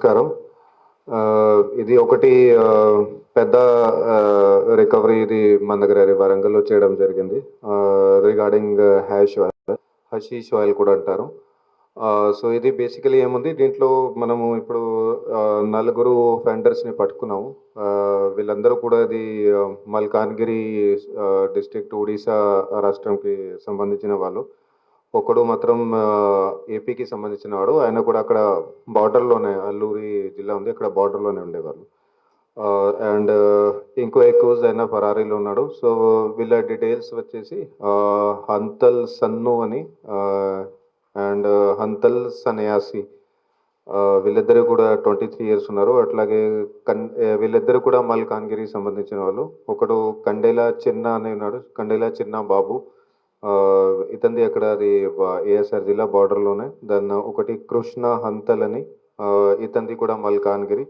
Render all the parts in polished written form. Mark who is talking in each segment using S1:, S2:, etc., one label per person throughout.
S1: నమస్కారం. ఇది ఒకటి పెద్ద రికవరీ ఇది మన దగ్గర వరంగల్‌లో చేయడం జరిగింది. రిగార్డింగ్ హషీష్ ఆయిల్ కూడా అంటారు. సో, ఇది బేసికల్లీ ఏముంది దీంట్లో మనము ఇప్పుడు నలుగురు ఫెండర్స్‌ని పట్టుకున్నాము. వీళ్ళందరూ కూడా ఇది మల్కాన్‌గిరి డిస్ట్రిక్ట్ ఒడిశా రాష్ట్రంకి సంబంధించిన వాళ్ళు. ఒకడు మాత్రం ఏపీకి సంబంధించిన వాడు. ఆయన కూడా అక్కడ బార్డర్‌లోనే అల్లూరి జిల్లా ఉంది. అక్కడ బార్డర్‌లోనే ఉండేవాళ్ళు. అండ్ ఇంకో అక్యూజ్డ్ ఆయన పరారీలో ఉన్నాడు. సో, వీళ్ళ డీటెయిల్స్ వచ్చేసి హంతల్ సన్ను అని అండ్ హంతల్ సన్యాసి. వీళ్ళిద్దరూ కూడా 23 ఇయర్స్ ఉన్నారు. అట్లాగే వీళ్ళిద్దరూ కూడా మల్కాన్‌గిరికి సంబంధించిన వాళ్ళు. ఒకడు కండేల చిన్న అని ఉన్నాడు. కండేల చిన్న బాబు. ఇతనిది అక్కడ అది ఏఎస్ఆర్ జిల్లా బార్డర్‌లోనే. దెన్ ఒకటి కృష్ణ హంతల్ అని ఇతనిది కూడా మల్కాన్‌గిరి.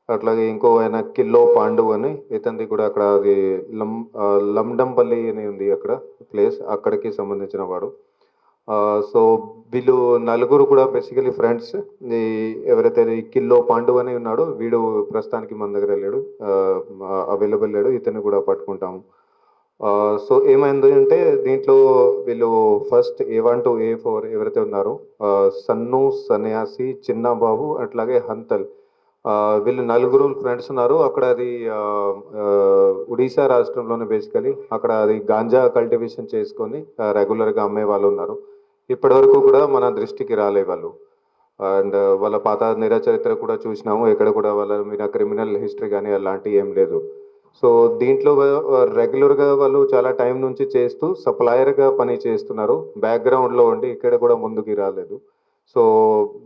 S1: అట్లాగే ఇంకో ఆయన కిల్లో పాండు అని ఇతనిది కూడా అక్కడ అది లండంపల్లి అని ఉంది అక్కడ ప్లేస్. అక్కడికి సంబంధించిన వాడు. సో, వీళ్ళు నలుగురు కూడా బేసికల్లీ ఫ్రెండ్స్. ఈ ఎవరైతే ఈ కిల్లో పాండు అని ఉన్నాడో వీడు ప్రస్తుతానికి మన దగ్గర లేడు. అవైలబుల్ లేడు. ఇతన్ని కూడా పట్టుకుంటాము. సో, ఏమైంది అంటే దీంట్లో వీళ్ళు ఫస్ట్ A1 to A4 ఎవరైతే ఉన్నారో సన్ను, సన్యాసి, చిన్న బాబు అట్లాగే హంతల్. వీళ్ళు నలుగురు ఫ్రెండ్స్ ఉన్నారు. అక్కడ అది ఒడిశా రాష్ట్రంలోనే బేసికల్లీ అక్కడ అది గాంజా కల్టివేషన్ చేసుకొని రెగ్యులర్‌గా అమ్మే వాళ్ళు ఉన్నారు. ఇప్పటివరకు కూడా మన దృష్టికి రాలే వాళ్ళు. అండ్ వాళ్ళ పాత నేర చరిత్ర కూడా చూసినాము. ఎక్కడ కూడా వాళ్ళ మీద క్రిమినల్ హిస్టరీ గానీ అలాంటివి ఏం లేదు. సో, దీంట్లో రెగ్యులర్‌గా వాళ్ళు చాలా టైం నుంచి చేస్తూ సప్లయర్‌గా పని చేస్తున్నారు. బ్యాక్‌గ్రౌండ్‌లో ఉండి ఇక్కడ కూడా ముందుకి రాలేదు. సో,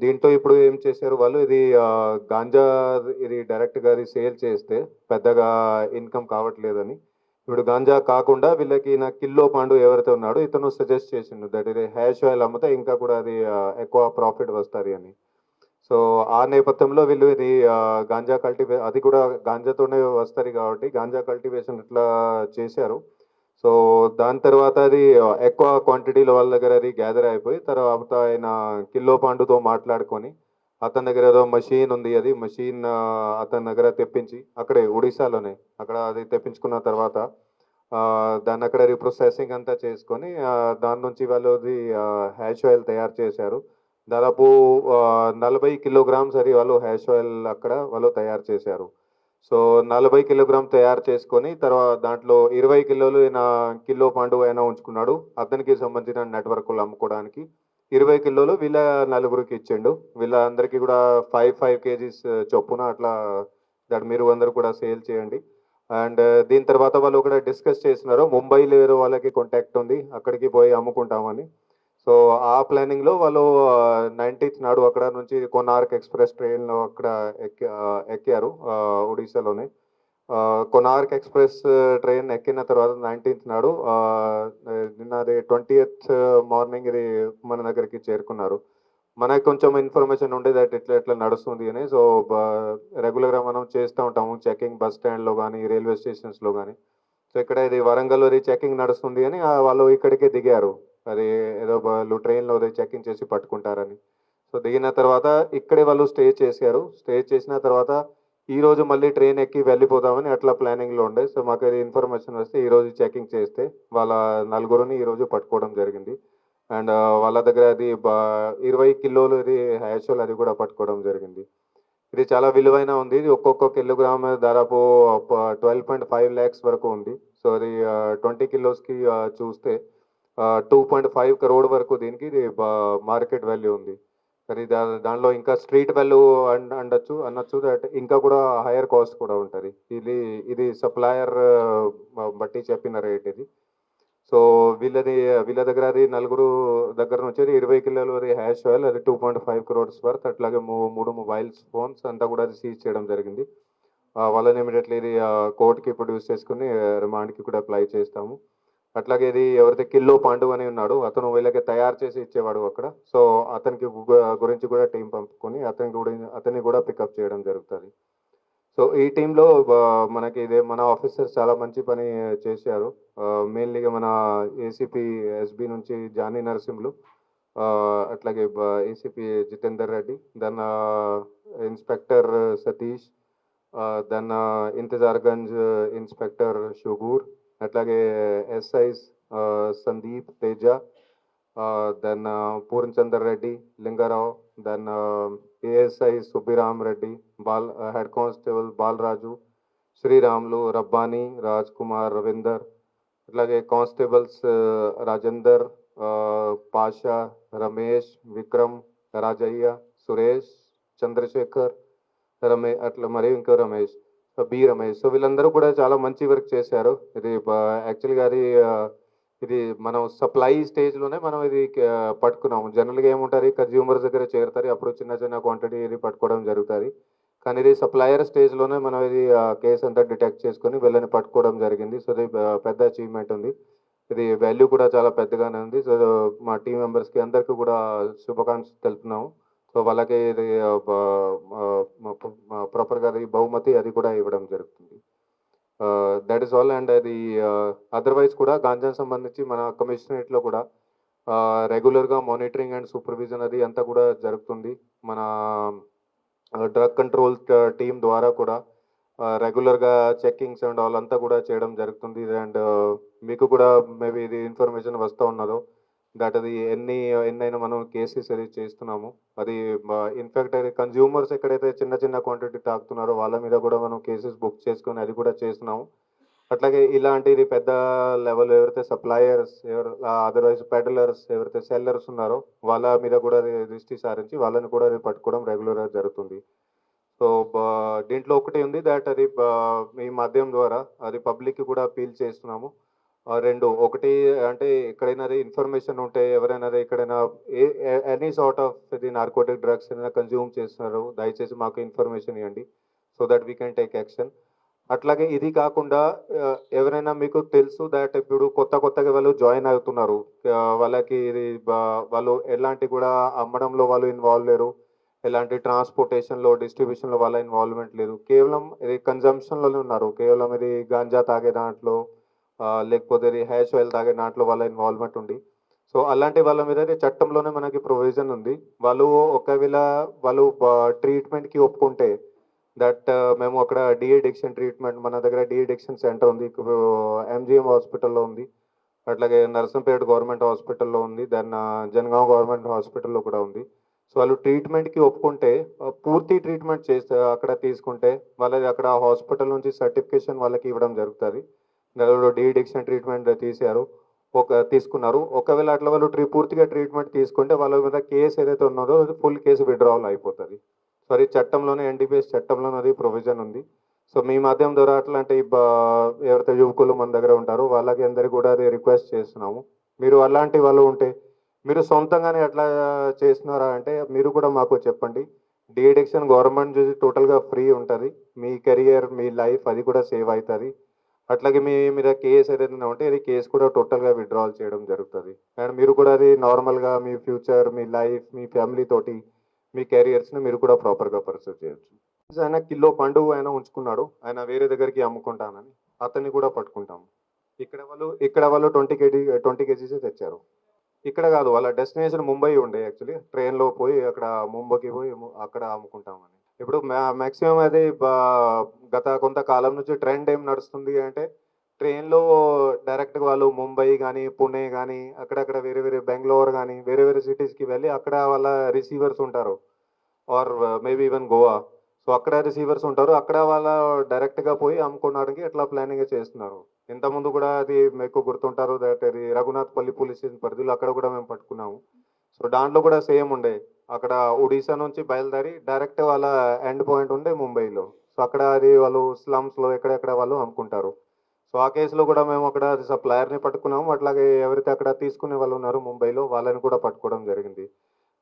S1: దీంట్లో ఇప్పుడు ఏం చేశారు వాళ్ళు ఇది గాంజా ఇది డైరెక్ట్‌గా అది సేల్ చేస్తే పెద్దగా ఇన్‌కమ్ కావట్లేదని, ఇప్పుడు గాంజా కాకుండా వీళ్ళకి నా కిల్లో పాండు ఎవరైతే ఉన్నాడో ఇతను సజెస్ట్ చేసిండు. దట్ ఇది హ్యాష్ ఆయిల్ అమ్మితే ఇంకా కూడా అది ఎక్కువ ప్రాఫిట్ వస్తది అని. సో, ఆ నేపథ్యంలో వీళ్ళు ఇది గాంజా అది కూడా గాంజాతోనే వస్తది కాబట్టి గాంజా కల్టివేషన్ ఇట్లా చేశారు. సో, దాని తర్వాత అది ఎక్కువ క్వాంటిటీలో వాళ్ళ దగ్గర అది గ్యాదర్ అయిపోయి తర్వాత ఆయన కిల్లో పాండుతో మాట్లాడుకొని అతని దగ్గర ఏదో మెషిన్ ఉంది. అది మెషిన్ అతని దగ్గర తెప్పించి అక్కడే ఒడిశాలోనే అక్కడ అది తెప్పించుకున్న తర్వాత దాన్ని అక్కడ రీప్రొసెసింగ్ అంతా చేసుకొని దాని నుంచి వాళ్ళు అది హ్యాష్ ఆయిల్ తయారు చేశారు. దాదాపు 40 కిలోగ్రామ్స్ అది వాళ్ళు హ్యాష్ ఆయిల్ అక్కడ వాళ్ళు తయారు చేశారు. సో, 40 కిలోగ్రామ్ తయారు చేసుకొని దాంట్లో 20 కిలోలు ఈయన కిలో పాండు ఆయన ఉంచుకున్నాడు. అతనికి సంబంధించిన నెట్‌వర్క్‌లో అమ్ముకోవడానికి. 20 కిలోలు వీళ్ళ నలుగురికి ఇచ్చిండు. వీళ్ళందరికీ కూడా 5 కేజీస్ చొప్పున అట్లా మీరు అందరూ కూడా సేల్ చేయండి. అండ్ దీని తర్వాత వాళ్ళు కూడా డిస్కస్ చేసినారు. ముంబైలో ఏదో వాళ్ళకి కాంటాక్ట్ ఉంది. అక్కడికి పోయి అమ్ముకుంటామని. సో, ఆ ప్లానింగ్‌లో వాళ్ళు 19థ్ నాడు అక్కడ నుంచి కోనార్క్ ఎక్స్‌ప్రెస్ ట్రైన్‌లో అక్కడ ఎక్కారు ఒడిశాలోనే. కోనార్క్ ఎక్స్‌ప్రెస్ ట్రైన్ ఎక్కిన తర్వాత 19థ్ నాడు నిన్న అది 20థ్ మార్నింగ్ ఇది మన దగ్గరికి చేరుకున్నారు. మనకు కొంచెం ఇన్ఫర్మేషన్ ఉండేది అటు ఇట్లా ఇట్లా నడుస్తుంది అని. సో, రెగ్యులర్‌గా మనం చేస్తూ ఉంటాము చెకింగ్ బస్ స్టాండ్‌లో గానీ, రైల్వే స్టేషన్స్‌లో గానీ. సో, ఇక్కడ ఇది వరంగల్‌లో ఇది చెకింగ్ నడుస్తుంది అని వాళ్ళు ఇక్కడికే దిగారు. అది ఏదో వాళ్ళు ట్రైన్‌లో అది చెకింగ్ చేసి పట్టుకుంటారని. సో, దిగిన తర్వాత ఇక్కడే వాళ్ళు స్టే చేశారు. స్టే చేసిన తర్వాత ఈరోజు మళ్ళీ ట్రైన్ ఎక్కి వెళ్ళిపోదామని అట్లా ప్లానింగ్‌లో ఉండే. సో, మాకు అది ఇన్ఫర్మేషన్ వస్తే ఈరోజు చెకింగ్ చేస్తే వాళ్ళ నలుగురిని ఈరోజు పట్టుకోవడం జరిగింది. అండ్ వాళ్ళ దగ్గర అది 20 కిలోలు ఇది హ్యాష్ ఆయిల్ అది కూడా పట్టుకోవడం జరిగింది. ఇది చాలా విలువైన ఉంది. ఇది ఒక్కొక్క కిలోగ్రామ్ దాదాపు 12.5 లాక్స్ వరకు ఉంది. సో, అది 20 కిలోస్‌కి చూస్తే 2.5 కరోడ్ వరకు దీనికి ఇది మార్కెట్ వాల్యూ ఉంది. మరి దానిలో ఇంకా స్ట్రీట్ వాల్యూ అనొచ్చు దట్ ఇంకా కూడా హైయర్ కాస్ట్ కూడా ఉంటది. ఇది సప్లయర్ బట్టి చెప్పిన రేట్ ఇది. సో, వీళ్ళ దగ్గర అది నలుగురు దగ్గర నుంచి 20 కిలోలు అది హ్యాష్ ఆయిల్ అది 2.5 క్రోర్స్ వర్త్ అట్లాగే 3 మొబైల్స్ ఫోన్స్ అంతా కూడా అది సీజ్ చేయడం జరిగింది. వాళ్ళని ఇమ్మీడియేట్‌లీ ఇది కోర్ట్‌కి ప్రొడ్యూస్ చేసుకొని రిమాండ్‌కి కూడా అప్లై చేస్తాము. అట్లాగే ఇది ఎవరైతే కిల్లో పాండు అని ఉన్నాడో అతను వీళ్ళకి తయారు చేసి ఇచ్చేవాడు అక్కడ. సో, అతనికి గురించి కూడా టీమ్ పంపుకొని అతన్ని కూడా పికప్ చేయడం జరుగుతది. సో, ఈ టీమ్‌లో మనకి మన ఆఫీసర్స్ చాలా మంచి పని చేశారు. మెయిన్‌లీగా మన ఏసీపీ ఎస్‌బీ నుంచి జానీ నరసింహులు. అట్లాగే ACP Jitender Reddy, then inspector Satish, then Intezarganj inspector Shukoor, అట్లాగే SIs Sandeep Teja, then Purnachander Reddy, Lingarao, then ASI Subbiram Reddy, head constable Balaraju, Sriramulu, Rabbani, Raj Kumar, Ravinder, అట్లాగే కానిస్టేబుల్స్ రాజేందర్, పాషా, రమేష్, విక్రమ్, రాజయ్య, సురేష్, చంద్రశేఖర్, అట్లా మరియు ఇంకో రమేష్, రమేష్. సో వీళ్ళందరూ కూడా చాలా మంచి వర్క్ చేశారు. ఇది యాక్చువల్గా అది ఇది మనం సప్లై స్టేజ్లోనే మనం ఇది పట్టుకున్నాము. జనరల్గా ఏముంటుంది, కన్జ్యూమర్స్ దగ్గర చేరుతారు, అప్పుడు చిన్న చిన్న క్వాంటిటీ ఇది పట్టుకోవడం జరుగుతుంది. కానీ ఇది సప్లయర్ స్టేజ్లోనే మనం ఇది కేసు అంతా డిటెక్ట్ చేసుకొని వీళ్ళని పట్టుకోవడం జరిగింది. సో ఇది పెద్ద అచీవ్మెంట్ ఉంది. ఇది వాల్యూ కూడా చాలా పెద్దగానే ఉంది. సో మా టీం మెంబర్స్కి అందరికీ కూడా శుభాకాంక్షలు తెలుపుతున్నాము. సో వాళ్ళకి ఇది ప్రాపర్గా అది బహుమతి అది కూడా ఇవ్వడం జరుగుతుంది. That is all. అండ్ అది అదర్వైజ్ కూడా గాంజా సంబంధించి మన కమిషనరేట్లో కూడా రెగ్యులర్గా మానిటరింగ్ అండ్ సూపర్విజన్ అది అంతా కూడా జరుగుతుంది. మన డ్రగ్ కంట్రోల్ టీం ద్వారా కూడా రెగ్యులర్గా చెక్కింగ్స్ అండ్ ఆల్ అంతా కూడా చేయడం జరుగుతుంది. అండ్ మీకు కూడా మేబీ ఇది ఇన్ఫర్మేషన్ వస్తూ ఉన్నదో దట్ అది ఎన్నైనా మనం కేసెస్ అది చేస్తున్నాము. అది ఇన్ఫాక్ట్ అది కన్జ్యూమర్స్ ఎక్కడైతే చిన్న చిన్న క్వాంటిటీ తాగుతున్నారో వాళ్ళ మీద కూడా మనం కేసెస్ బుక్ చేసుకొని అది కూడా చేస్తున్నాము. అట్లాగే ఇలాంటిది పెద్ద లెవెల్ ఎవరైతే సప్లయర్స్ అదర్వైజ్ పెడలర్స్ ఎవరైతే సెల్లర్స్ ఉన్నారో వాళ్ళ మీద కూడా దృష్టి సారించి వాళ్ళని కూడా పట్టుకోవడం రెగ్యులర్గా జరుగుతుంది. సో దీంట్లో ఒకటి ఉంది దట్ అది ఈ మాధ్యమం ద్వారా అది పబ్లిక్కి కూడా అపీల్ చేస్తున్నాము. రెండు ఒకటి అంటే ఎక్కడైనా ఇన్ఫర్మేషన్ ఉంటే ఎవరైనా ఎక్కడైనా ఎనీ సార్ట్ ఆఫ్ ఇది నార్కోటిక్ డ్రగ్స్ ఏదైనా కన్జ్యూమ్ చేస్తున్నారు, దయచేసి మాకు ఇన్ఫర్మేషన్ ఇవ్వండి so that we can take action. అట్లాగే ఇది కాకుండా ఎవరైనా మీకు తెలుసు దట్ ఇప్పుడు కొత్తగా వాళ్ళు జాయిన్ అవుతున్నారు, వాళ్ళకి ఇది వాళ్ళు ఎలాంటి కూడా అమ్మడంలో వాళ్ళు ఇన్వాల్వ్ లేరు, ఎలాంటి ట్రాన్స్పోర్టేషన్లో డిస్ట్రిబ్యూషన్లో వాళ్ళ ఇన్వాల్వ్మెంట్ లేదు, కేవలం ఇది కన్జంప్షన్లోనే ఉన్నారు, కేవలం ఇది గాంజా తాగే దాంట్లో లేకపోతే ఇది హ్యాష్ ఆయిల్ తాగే దాంట్లో వాళ్ళ ఇన్వాల్వ్మెంట్ ఉంది. సో అలాంటి వాళ్ళ మీద చట్టంలోనే మనకి ప్రొవిజన్ ఉంది. వాళ్ళు ఒకవేళ వాళ్ళు ట్రీట్మెంట్కి ఒప్పుకుంటే దట్ మేము అక్కడ డిఎడిక్షన్ ట్రీట్మెంట్ మన దగ్గర డిఎడిక్షన్ సెంటర్ ఉంది, ఎంజిఎం హాస్పిటల్లో ఉంది, అట్లాగే నర్సంపేట గవర్నమెంట్ హాస్పిటల్లో ఉంది, దెన్ జనగాం గవర్నమెంట్ హాస్పిటల్లో కూడా ఉంది. సో వాళ్ళు ట్రీట్మెంట్కి ఒప్పుకుంటే పూర్తి ట్రీట్మెంట్ చేస్తే అక్కడ తీసుకుంటే వాళ్ళది అక్కడ హాస్పిటల్ నుంచి సర్టిఫికేషన్ వాళ్ళకి ఇవ్వడం జరుగుతుంది. నలుగురు డిఎడిక్షన్ ట్రీట్మెంట్ తీసుకున్నారు. ఒకవేళ అట్లా వాళ్ళు పూర్తిగా ట్రీట్మెంట్ తీసుకుంటే వాళ్ళ మీద కేసు ఏదైతే ఉన్నదో ఫుల్ కేసు విడ్రావల్ అయిపోతుంది. సారీ, చట్టంలోనే ఎన్డీపీఎస్ చట్టంలోనే అది ప్రొవిజన్ ఉంది. సో మీ మాధ్యమం ద్వారా అట్లాంటి ఎవరైతే యువకులు మన దగ్గర ఉంటారో వాళ్ళకి అందరికీ కూడా అది రిక్వెస్ట్ చేస్తున్నాము. మీరు అలాంటి వాళ్ళు ఉంటే మీరు సొంతంగానే ఎట్లా చేస్తున్నారా అంటే మీరు కూడా మాకు చెప్పండి. డిఎడిక్షన్ గవర్నమెంట్ చూసి టోటల్గా ఫ్రీ ఉంటుంది. మీ కెరియర్ మీ లైఫ్ అది కూడా సేవ్ అవుతుంది. అట్లాగే మీ మీద కేసు ఏదైనా ఉంటే అది కేసు కూడా టోటల్గా విత్డ్రాల్ చేయడం జరుగుతుంది. అండ్ మీరు కూడా అది నార్మల్గా మీ ఫ్యూచర్ మీ లైఫ్ మీ ఫ్యామిలీ తోటి మీ కెరియర్స్ని మీరు కూడా ప్రాపర్గా పర్సూ చేయొచ్చు. ఆయన కిలో పండు ఆయన ఉంచుకున్నాడు, ఆయన వేరే దగ్గరికి అమ్ముకుంటానని అతన్ని కూడా పట్టుకుంటాము. ఇక్కడ వాళ్ళు 20 కేజీస్ తెచ్చారు. ఇక్కడ కాదు, వాళ్ళ డెస్టినేషన్ ముంబై ఉండే. యాక్చువల్లీ ట్రైన్లో పోయి అక్కడ ముంబైకి పోయి అక్కడ అమ్ముకుంటామని. ఇప్పుడు మ్యాక్సిమం అది గత కొంతకాలం నుంచి ట్రెండ్ ఏం నడుస్తుంది అంటే ట్రైన్లో డైరెక్ట్గా వాళ్ళు ముంబై కానీ పుణే కానీ అక్కడక్కడ వేరే వేరే బెంగళూరు కానీ వేరే వేరే సిటీస్కి వెళ్ళి అక్కడ వాళ్ళ రిసీవర్స్ ఉంటారు, or maybe even Goa. So అక్కడ రిసీవర్స్ ఉంటారు, అక్కడ వాళ్ళ డైరెక్ట్గా పోయి అమ్ముకోవడానికి ఎట్లా ప్లానింగ్ చేస్తున్నారు. ఇంతకుముందు కూడా అది మీకు గుర్తుంటారు దట్ అది రఘునాథ్పల్లి పోలీస్ స్టేషన్ పరిధిలో అక్కడ కూడా మేము పట్టుకున్నాము. సో దాంట్లో కూడా సేమ్ ఉండే, అక్కడ ఒడిశా నుంచి బయలుదేరి డైరెక్ట్ వాళ్ళ ఎండ్ పాయింట్ ఉండే ముంబైలో. సో అక్కడ అది వాళ్ళు స్లమ్స్లో ఎక్కడెక్కడ వాళ్ళు అమ్ముకుంటారు. సో ఆ కేసులో కూడా మేము అక్కడ సప్లయర్ని పట్టుకున్నాము, అట్లాగే ఎవరైతే అక్కడ తీసుకునే వాళ్ళు ఉన్నారు ముంబైలో వాళ్ళని కూడా పట్టుకోవడం జరిగింది.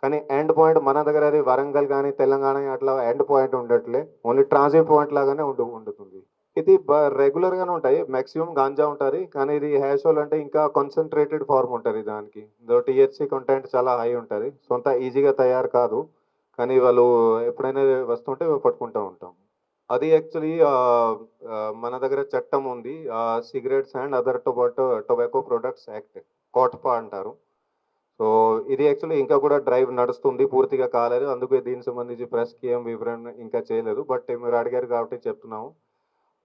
S1: కానీ ఎండ్ పాయింట్ మన దగ్గర అది వరంగల్ కానీ తెలంగాణ అట్లా ఎండ్ పాయింట్ ఉండట్లే, ఓన్లీ ట్రాన్సిట్ పాయింట్ లాగానే ఉంటుంది. ఇది రెగ్యులర్గానే ఉంటాయి, మ్యాక్సిమం గాంజా ఉంటుంది, కానీ ఇది హ్యాషోల్ అంటే ఇంకా కాన్సన్ట్రేటెడ్ ఫార్మ్ ఉంటుంది. దానికి టీహెచ్సీ కంటెంట్ చాలా హై ఉంటుంది, సొంత ఈజీగా తయారు కాదు, కానీ వాళ్ళు ఎప్పుడైనా వస్తుంటే పట్టుకుంటూ ఉంటాం. అది యాక్చువల్లీ మన దగ్గర చట్టం ఉంది, cigarettes and other tobacco products act, COTPA అంటారు. సో ఇది యాక్చువల్లీ ఇంకా కూడా డ్రైవ్ నడుస్తుంది, పూర్తిగా కాలేదు. అందుకే దీనికి సంబంధించి ప్రెస్‌కి ఏం వివరణ ఇంకా చేయలేదు. బట్ మీరు అడిగారు కాబట్టి చెప్తున్నాము.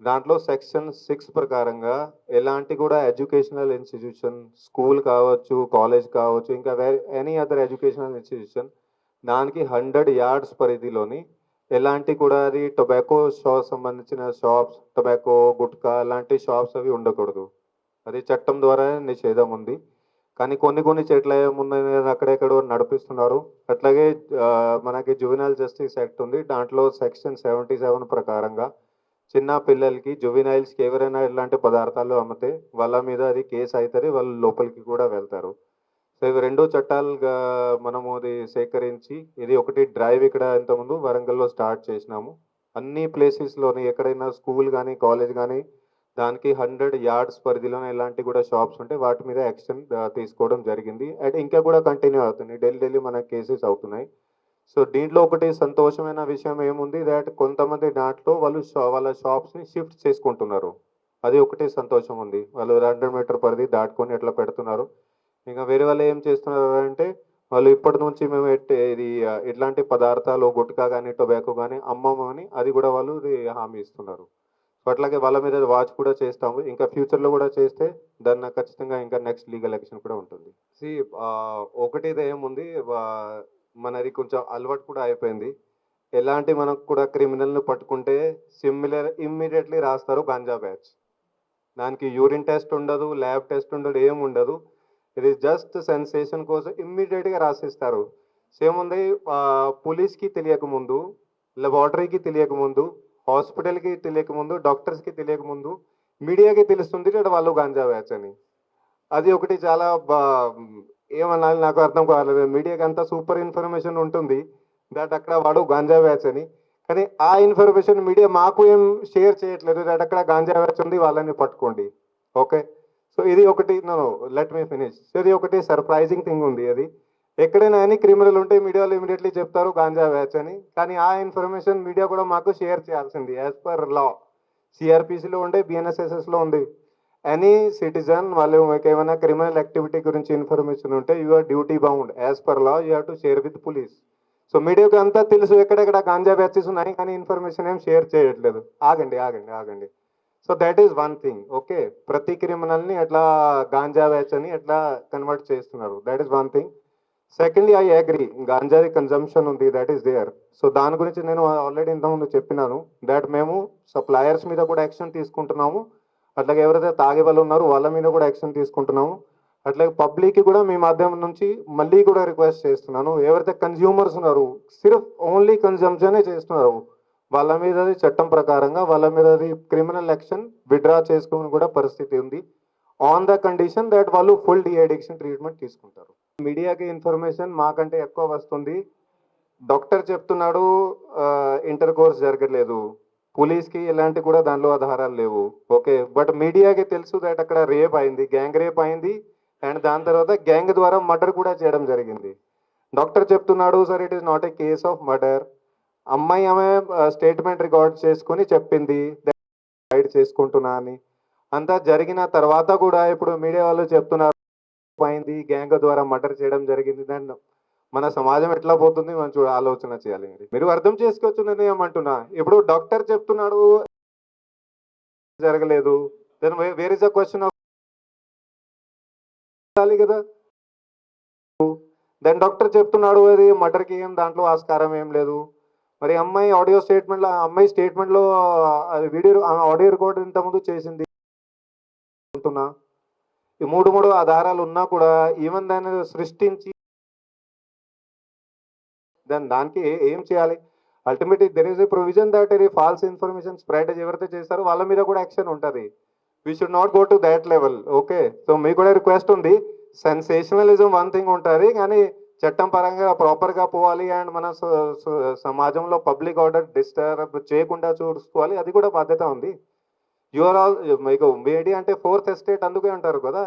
S1: దాంట్లో సెక్షన్ 6 ప్రకారంగా ఎలాంటి కూడా ఎడ్యుకేషనల్ ఇన్‌స్టిట్యూషన్, స్కూల్ కావచ్చు, కాలేజ్ కావచ్చు, ఇంకా ఎనీ అదర్ ఎడ్యుకేషనల్ ఇన్‌స్టిట్యూషన్ దానికి 100 యార్డ్స్ పరిధిలోని ఎలాంటి కూడా అది టొబాకో సంబంధించిన షాప్స్, టొబాకో, గుట్కా అలాంటి షాప్స్ అవి ఉండకూడదు. అది చట్టం ద్వారా నిషేధం ఉంది. కానీ కొన్ని కొన్ని చోట్ల ఏమున్నాయి అక్కడెక్కడో నడిపిస్తున్నారు. అట్లాగే మనకి జువెనైల్ జస్టిస్ యాక్ట్ ఉంది. దాంట్లో సెక్షన్ 77 ప్రకారంగా చిన్న పిల్లలకి, జువెనైల్స్‌కి ఎవరైనా ఇలాంటి పదార్థాలు అమ్మితే వాళ్ళ మీద అది కేస్ అయితది. వాళ్ళు లోపలికి కూడా వెళ్తారు. సో, ఇవి 2 చట్టాలుగా మనము అది సేకరించి ఇది ఒకటి డ్రైవ్ ఇక్కడ ఇంతకుముందు వరంగల్‌లో స్టార్ట్ చేసినాము. అన్ని ప్లేసెస్‌లోని ఎక్కడైనా స్కూల్ గానీ, కాలేజ్ గానీ దానికి 100 యార్డ్స్ పరిధిలోనే ఎలాంటి కూడా షాప్స్ ఉంటే వాటి మీద యాక్షన్ తీసుకోవడం జరిగింది. అండ్ ఇంకా కూడా కంటిన్యూ అవుతుంది. డైలీ మనకు కేసెస్ అవుతున్నాయి. సో, దీంట్లో ఒకటి సంతోషమైన విషయం ఏముంది థాట్ కొంతమంది దాంట్లో వాళ్ళు వాళ్ళ షాప్స్‌ని షిఫ్ట్ చేసుకుంటున్నారు. అది ఒకటి సంతోషం ఉంది. వాళ్ళు 100 మీటర్ పరిధి దాటుకొని అట్లా పెడుతున్నారు. ఇంక వేరే వాళ్ళు ఏం చేస్తున్నారంటే, వాళ్ళు ఇప్పటి నుంచి మేము ఇది ఇట్లాంటి పదార్థాలు గుట్కా గానీ, టొబాకో గానీ అమ్మము అని అది గూడా వాళ్ళు హామీ ఇస్తున్నారు. సో, అట్లాగే వాళ్ళ మీద వాచ్ కూడా చేస్తాము. ఇంకా ఫ్యూచర్‌లో గూడా చేస్తే దాన్ని ఖచ్చితంగా ఇంకా నెక్స్ట్ లీగల్ యాక్షన్ కూడా ఉంటుంది. ఒకటిది ఏముంది మనది కొంచెం అలవాటు కూడా అయిపోయింది. ఎలాంటి మనకు కూడా క్రిమినల్‌ని పట్టుకుంటే ఇమ్మీడియేట్‌లీ రాస్తారు గాంజా బ్యాచ్. దానికి యూరిన్ టెస్ట్ ఉండదు, ల్యాబ్ టెస్ట్ ఉండదు, ఏముండదు. ఇది జస్ట్ సెన్సేషన్ కోసం ఇమ్మీడియేట్‌గా రాసిస్తారు. సేముంది పోలీస్‌కి తెలియకముందు, లాబొరేటరీకి తెలియకముందు, హాస్పిటల్‌కి తెలియకముందు, డాక్టర్స్‌కి తెలియకముందు మీడియాకి తెలుస్తుంది వాళ్ళు గాంజా బ్యాచ్ అని. అది ఒకటి చాలా ఏమనాలి నాకు అర్థం కాలేదు. మీడియాకి అంతా సూపర్ ఇన్ఫర్మేషన్ ఉంటుంది. దట్ అక్కడ వాడు గాంజా బ్యాచ్ అని. కానీ ఆ ఇన్ఫర్మేషన్ మీడియా మాకు ఏం షేర్ చేయట్లేదు. దట్ అక్కడ గాంజా బ్యాచ్ ఉంది వాళ్ళని పట్టుకోండి. ఓకే. సో ఇది ఒకటి లెట్ మీ ఫినిష్. సో ఇది ఒకటి సర్ప్రైజింగ్ థింగ్ ఉంది అది. ఎక్కడైనా అని క్రిమినల్ ఉంటే మీడియాలో ఇమీడియట్‌లీ చెప్తారు గాంజా బ్యాచ్ అని. కానీ ఆ ఇన్ఫర్మేషన్ మీడియా కూడా మాకు షేర్ చేయాల్సింది యాస్ పర్ లా. సీఆర్‌పీసీలో ఉండే, బీఎన్ఎస్ఎస్ఎస్‌లో ఉంది. ఎనీ సిటిజన్ వాళ్ళు మీకేమైనా క్రిమినల్ యాక్టివిటీ గురించి ఇన్ఫర్మేషన్ ఉంటే you are duty bound. As per law you have to share with police. So మీడియాకి అంతా తెలుసు ఎక్కడెక్కడ గాంజా బ్యాచెస్ ఉన్నాయి కానీ ఇన్ఫర్మేషన్ ఏం షేర్ చేయట్లేదు. ఆగండి, ఆగండి, ఆగండి. So that is one thing. Okay. ప్రతి క్రిమినల్‌ని ఎట్లా గాంజా బ్యాచ్ అని ఎట్లా కన్వర్ట్ చేస్తున్నారు. That is one thing. Secondly I agree. గాంజాది కన్జంప్షన్ ఉంది. That is there. సో దాని గురించి నేను ఆల్రెడీ ఇంతకుముందు చెప్పినాను. దట్ మేము సప్లయర్స్ మీద కూడా యాక్షన్ తీసుకుంటున్నాము. అట్లాగే ఎవరైతే తాగే వాళ్ళు ఉన్నారో వాళ్ళ మీద కూడా యాక్షన్ తీసుకుంటున్నాము. అట్లాగే పబ్లిక్‌కి కూడా మీ మాధ్యమం నుంచి మళ్ళీ కూడా రిక్వెస్ట్ చేస్తున్నాను. ఎవరైతే కన్స్యూమర్స్ ఉన్నారో సిర్ఫ్ ఓన్లీ కన్జంప్షనే చేస్తున్నారు. వాళ్ళ మీద చట్టం ప్రకారంగా వాళ్ళ మీద క్రిమినల్ యాక్షన్ విత్‌డ్రా చేసుకునే కూడా పరిస్థితి ఉంది. ఆన్ ద కండిషన్ దట్ వాళ్ళు ఫుల్ డీ అడిక్షన్ ట్రీట్మెంట్ తీసుకుంటారు. మీడియాకి ఇన్ఫర్మేషన్ మాకంటే ఎక్కువ వస్తుంది. డాక్టర్ చెప్తున్నాడు ఇంటర్ కోర్స్ జరగట్లేదు. పోలీస్‌కి ఎలాంటి కూడా దానిలో ఆధారాలు లేవు. ఓకే. బట్ మీడియాకి తెలుసు దట్ అక్కడ రేప్ అయింది. గ్యాంగ్ రేప్ అయింది. అండ్ దాని తర్వాత గ్యాంగ్ ద్వారా మర్డర్ కూడా చేయడం జరిగింది. డాక్టర్ చెప్తున్నాడు sir it is not a case of murder. అమ్మాయి ఆమె స్టేట్మెంట్ రికార్డ్ చేసుకొని చెప్పింది గైడ్ చేసుకుంటున్నా అని. అంతా జరిగిన తర్వాత కూడా ఇప్పుడు మీడియా వాళ్ళు చెప్తున్నారు అయింది, గ్యాంగ్ ద్వారా మర్డర్ చేయడం జరిగింది. దాన్ని మన సమాజం ఎట్లా పోతుంది మనం ఆలోచన చేయాలి. మీరు అర్థం చేసుకోవచ్చు నేను ఏమంటున్నా. ఇప్పుడు డాక్టర్ చెప్తున్నాడు జరగలేదు. Then where is the question of కదా. దెన్ డాక్టర్ చెప్తున్నాడు అది మర్డర్‌కి ఏం దాంట్లో ఆస్కారం ఏం లేదు. మరి అమ్మాయి అమ్మాయి స్టేట్మెంట్‌లో ఆడియో రికార్డ్ ఇంతకుముందు చేసింది అంటున్నా. ఈ 3 ఆధారాలు ఉన్నా కూడా ఈవెన్ దాన్ని సృష్టించి దానికి ఏం చేయాలి? Ultimately there is a provision that false information spread ఎవరైతే చేస్తారో వాళ్ళ మీద కూడా యాక్షన్ ఉంటది. We should not go to that level. Okay. So మీకు కూడా రిక్వెస్ట్ ఉంది. సెన్సేషనలిజం వన్ థింగ్ ఉంటది. కానీ చట్టం పరంగా ప్రాపర్‌గా పోవాలి అండ్ మన సమాజంలో పబ్లిక్ ఆర్డర్ డిస్టర్బ్ చేయకుండా చూసుకోవాలి. అది కూడా బాధ్యత ఉంది. యు ఆర్ ఆల్ మీకు మీడియా అంటే ఫోర్త్ ఎస్టేట్ అందుకే అంటారు కదా.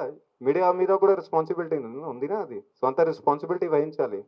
S1: మీడియా మీద కూడా రెస్పాన్సిబిలిటీ ఉందిగా అది. సొంత రెస్పాన్సిబిలిటీ వహించాలి.